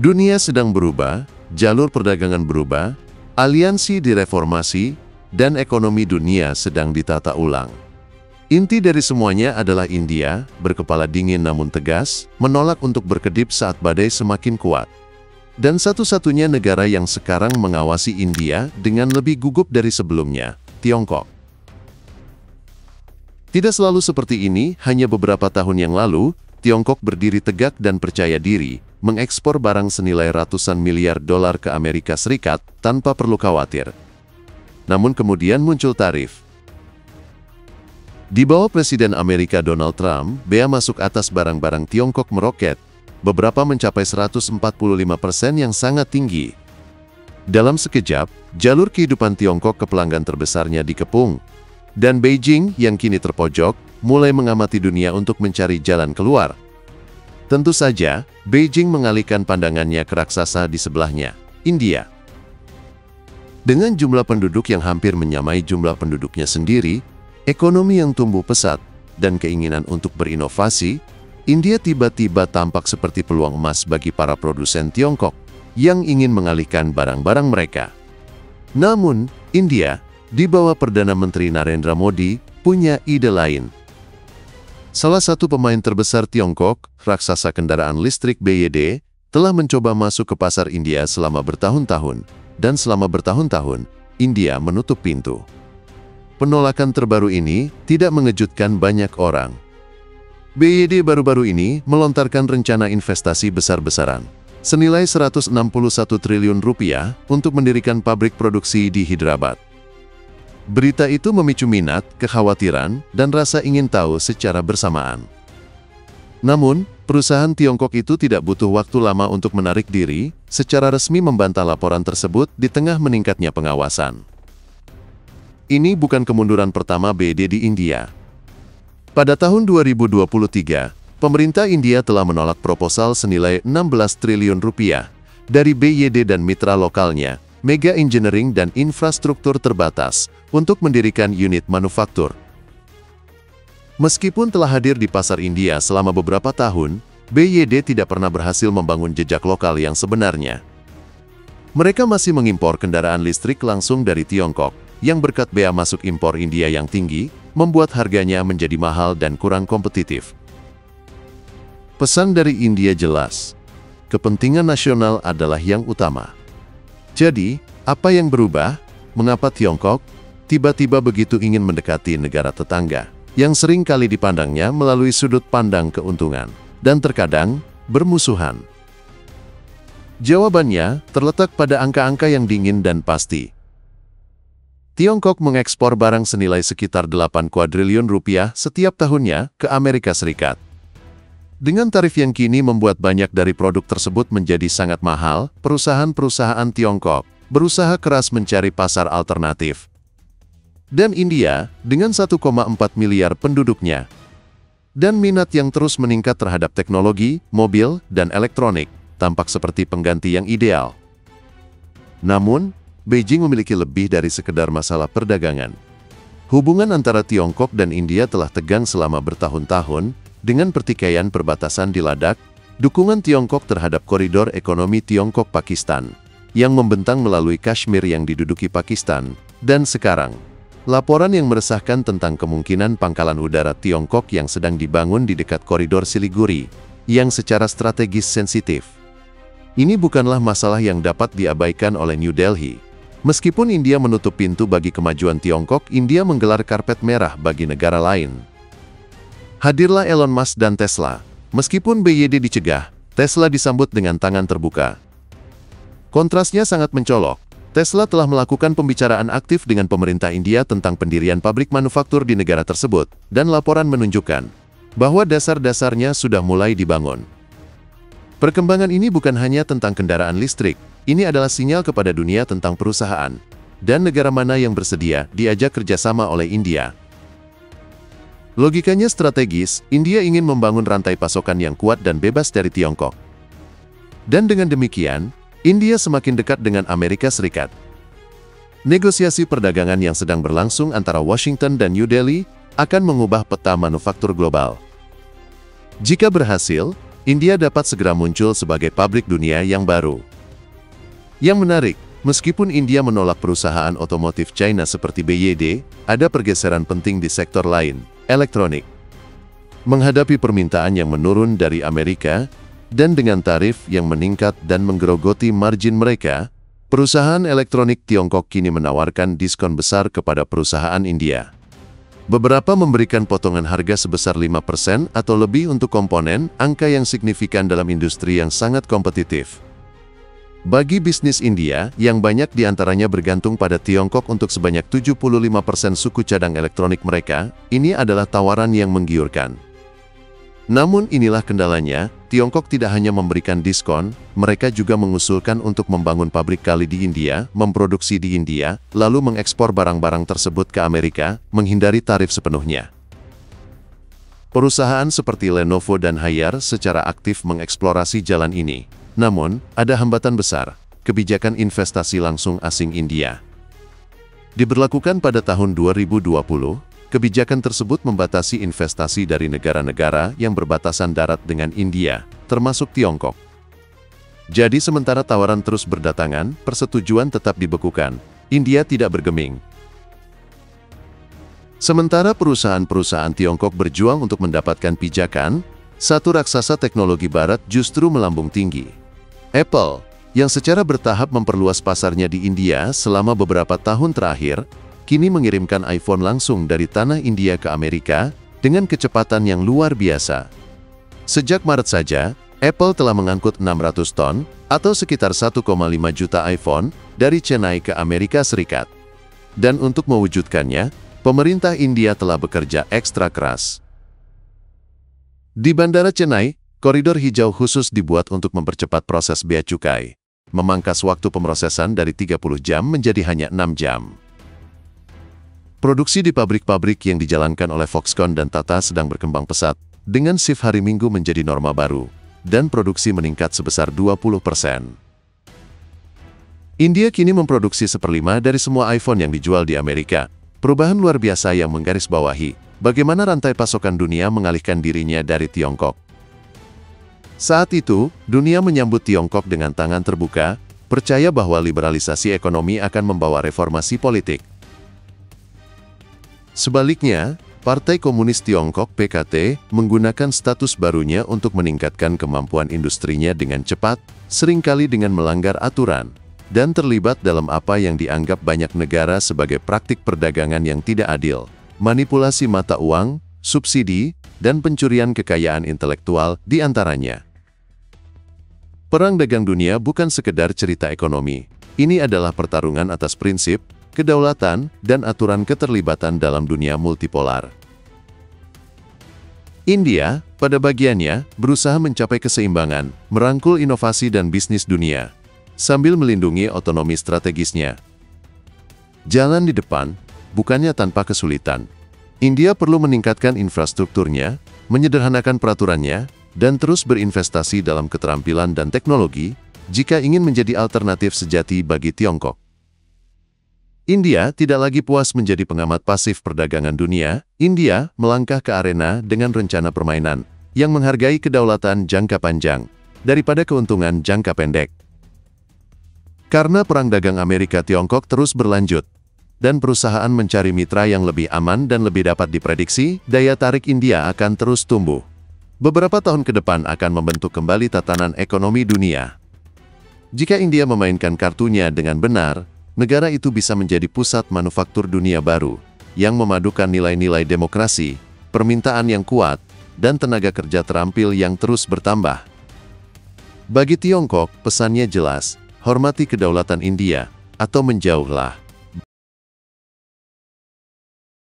Dunia sedang berubah, jalur perdagangan berubah, aliansi direformasi, dan ekonomi dunia sedang ditata ulang. Inti dari semuanya adalah India, berkepala dingin namun tegas, menolak untuk berkedip saat badai semakin kuat. Dan satu-satunya negara yang sekarang mengawasi India dengan lebih gugup dari sebelumnya, Tiongkok. Tidak selalu seperti ini, hanya beberapa tahun yang lalu, Tiongkok berdiri tegak dan percaya diri, mengekspor barang senilai ratusan miliar dolar ke Amerika Serikat tanpa perlu khawatir. Namun kemudian muncul tarif. Di bawah Presiden Amerika Donald Trump, bea masuk atas barang-barang Tiongkok meroket, beberapa mencapai 145% yang sangat tinggi. Dalam sekejap, jalur kehidupan Tiongkok ke pelanggan terbesarnya dikepung, dan Beijing yang kini terpojok, mulai mengamati dunia untuk mencari jalan keluar. Tentu saja, Beijing mengalihkan pandangannya ke raksasa di sebelahnya, India. Dengan jumlah penduduk yang hampir menyamai jumlah penduduknya sendiri, ekonomi yang tumbuh pesat, dan keinginan untuk berinovasi, India tiba-tiba tampak seperti peluang emas bagi para produsen Tiongkok yang ingin mengalihkan barang-barang mereka. Namun, India, di bawah Perdana Menteri Narendra Modi, punya ide lain. Salah satu pemain terbesar Tiongkok, raksasa kendaraan listrik BYD, telah mencoba masuk ke pasar India selama bertahun-tahun, dan selama bertahun-tahun, India menutup pintu. Penolakan terbaru ini tidak mengejutkan banyak orang. BYD baru-baru ini melontarkan rencana investasi besar-besaran, senilai 161 triliun rupiah untuk mendirikan pabrik produksi di Hyderabad. Berita itu memicu minat, kekhawatiran, dan rasa ingin tahu secara bersamaan. Namun, perusahaan Tiongkok itu tidak butuh waktu lama untuk menarik diri, secara resmi membantah laporan tersebut di tengah meningkatnya pengawasan. Ini bukan kemunduran pertama BYD di India. Pada tahun 2023, pemerintah India telah menolak proposal senilai 16 triliun rupiah dari BYD dan mitra lokalnya, Mega Engineering dan Infrastruktur Terbatas, untuk mendirikan unit manufaktur. Meskipun telah hadir di pasar India selama beberapa tahun, BYD tidak pernah berhasil membangun jejak lokal yang sebenarnya. Mereka masih mengimpor kendaraan listrik langsung dari Tiongkok, yang berkat bea masuk impor India yang tinggi, membuat harganya menjadi mahal dan kurang kompetitif. Pesan dari India jelas, kepentingan nasional adalah yang utama. Jadi, apa yang berubah? Mengapa Tiongkok tiba-tiba begitu ingin mendekati negara tetangga, yang sering kali dipandangnya melalui sudut pandang keuntungan, dan terkadang bermusuhan? Jawabannya terletak pada angka-angka yang dingin dan pasti. Tiongkok mengekspor barang senilai sekitar 8 kuadriliun rupiah setiap tahunnya ke Amerika Serikat. Dengan tarif yang kini membuat banyak dari produk tersebut menjadi sangat mahal, perusahaan-perusahaan Tiongkok berusaha keras mencari pasar alternatif. Dan India, dengan 1,4 miliar penduduknya, dan minat yang terus meningkat terhadap teknologi, mobil, dan elektronik, tampak seperti pengganti yang ideal. Namun, Beijing memiliki lebih dari sekedar masalah perdagangan. Hubungan antara Tiongkok dan India telah tegang selama bertahun-tahun, dengan pertikaian perbatasan di Ladakh, dukungan Tiongkok terhadap koridor ekonomi Tiongkok-Pakistan, yang membentang melalui Kashmir yang diduduki Pakistan, dan sekarang, laporan yang meresahkan tentang kemungkinan pangkalan udara Tiongkok yang sedang dibangun di dekat koridor Siliguri, yang secara strategis sensitif. Ini bukanlah masalah yang dapat diabaikan oleh New Delhi. Meskipun India menutup pintu bagi kemajuan Tiongkok, India menggelar karpet merah bagi negara lain. Hadirlah Elon Musk dan Tesla. Meskipun BYD dicegah, Tesla disambut dengan tangan terbuka. Kontrasnya sangat mencolok. Tesla telah melakukan pembicaraan aktif dengan pemerintah India tentang pendirian pabrik manufaktur di negara tersebut, dan laporan menunjukkan bahwa dasar-dasarnya sudah mulai dibangun. Perkembangan ini bukan hanya tentang kendaraan listrik, ini adalah sinyal kepada dunia tentang perusahaan dan negara mana yang bersedia diajak kerjasama oleh India. Logikanya strategis, India ingin membangun rantai pasokan yang kuat dan bebas dari Tiongkok. Dan dengan demikian, India semakin dekat dengan Amerika Serikat. Negosiasi perdagangan yang sedang berlangsung antara Washington dan New Delhi akan mengubah peta manufaktur global. Jika berhasil, India dapat segera muncul sebagai pabrik dunia yang baru. Yang menarik, meskipun India menolak perusahaan otomotif China seperti BYD, ada pergeseran penting di sektor lain, elektronik. Menghadapi permintaan yang menurun dari Amerika, dan dengan tarif yang meningkat dan menggerogoti margin mereka, perusahaan elektronik Tiongkok kini menawarkan diskon besar kepada perusahaan India. Beberapa memberikan potongan harga sebesar 5% atau lebih untuk komponen, angka yang signifikan dalam industri yang sangat kompetitif. Bagi bisnis India, yang banyak diantaranya bergantung pada Tiongkok untuk sebanyak 75% suku cadang elektronik mereka, ini adalah tawaran yang menggiurkan. Namun inilah kendalanya, Tiongkok tidak hanya memberikan diskon, mereka juga mengusulkan untuk membangun pabrik kali di India, memproduksi di India, lalu mengekspor barang-barang tersebut ke Amerika, menghindari tarif sepenuhnya. Perusahaan seperti Lenovo dan Haier secara aktif mengeksplorasi jalan ini. Namun, ada hambatan besar, kebijakan investasi langsung asing India. Diberlakukan pada tahun 2020, kebijakan tersebut membatasi investasi dari negara-negara yang berbatasan darat dengan India, termasuk Tiongkok. Jadi sementara tawaran terus berdatangan, persetujuan tetap dibekukan. India tidak bergeming. Sementara perusahaan-perusahaan Tiongkok berjuang untuk mendapatkan pijakan, satu raksasa teknologi barat justru melambung tinggi. Apple, yang secara bertahap memperluas pasarnya di India selama beberapa tahun terakhir, kini mengirimkan iPhone langsung dari tanah India ke Amerika dengan kecepatan yang luar biasa. Sejak Maret saja, Apple telah mengangkut 600 ton, atau sekitar 1,5 juta iPhone, dari Chennai ke Amerika Serikat. Dan untuk mewujudkannya, pemerintah India telah bekerja ekstra keras. Di Bandara Chennai, koridor hijau khusus dibuat untuk mempercepat proses bea cukai, memangkas waktu pemrosesan dari 30 jam menjadi hanya 6 jam. Produksi di pabrik-pabrik yang dijalankan oleh Foxconn dan Tata sedang berkembang pesat, dengan shift hari Minggu menjadi norma baru, dan produksi meningkat sebesar 20%. India kini memproduksi 1/5 dari semua iPhone yang dijual di Amerika, perubahan luar biasa yang menggarisbawahi bagaimana rantai pasokan dunia mengalihkan dirinya dari Tiongkok. Saat itu, dunia menyambut Tiongkok dengan tangan terbuka, percaya bahwa liberalisasi ekonomi akan membawa reformasi politik. Sebaliknya, Partai Komunis Tiongkok (PKT) menggunakan status barunya untuk meningkatkan kemampuan industrinya dengan cepat, seringkali dengan melanggar aturan, dan terlibat dalam apa yang dianggap banyak negara sebagai praktik perdagangan yang tidak adil, manipulasi mata uang, subsidi, dan pencurian kekayaan intelektual di antaranya. Perang dagang dunia bukan sekedar cerita ekonomi. Ini adalah pertarungan atas prinsip, kedaulatan, dan aturan keterlibatan dalam dunia multipolar. India, pada bagiannya, berusaha mencapai keseimbangan, merangkul inovasi dan bisnis dunia, sambil melindungi otonomi strategisnya. Jalan di depan, bukannya tanpa kesulitan. India perlu meningkatkan infrastrukturnya, menyederhanakan peraturannya, dan terus berinvestasi dalam keterampilan dan teknologi, jika ingin menjadi alternatif sejati bagi Tiongkok. India tidak lagi puas menjadi pengamat pasif perdagangan dunia. India melangkah ke arena dengan rencana permainan yang menghargai kedaulatan jangka panjang daripada keuntungan jangka pendek. Karena perang dagang Amerika-Tiongkok terus berlanjut, dan perusahaan mencari mitra yang lebih aman dan lebih dapat diprediksi, daya tarik India akan terus tumbuh. Beberapa tahun ke depan akan membentuk kembali tatanan ekonomi dunia. Jika India memainkan kartunya dengan benar, negara itu bisa menjadi pusat manufaktur dunia baru, yang memadukan nilai-nilai demokrasi, permintaan yang kuat, dan tenaga kerja terampil yang terus bertambah. Bagi Tiongkok, pesannya jelas, hormati kedaulatan India, atau menjauhlah.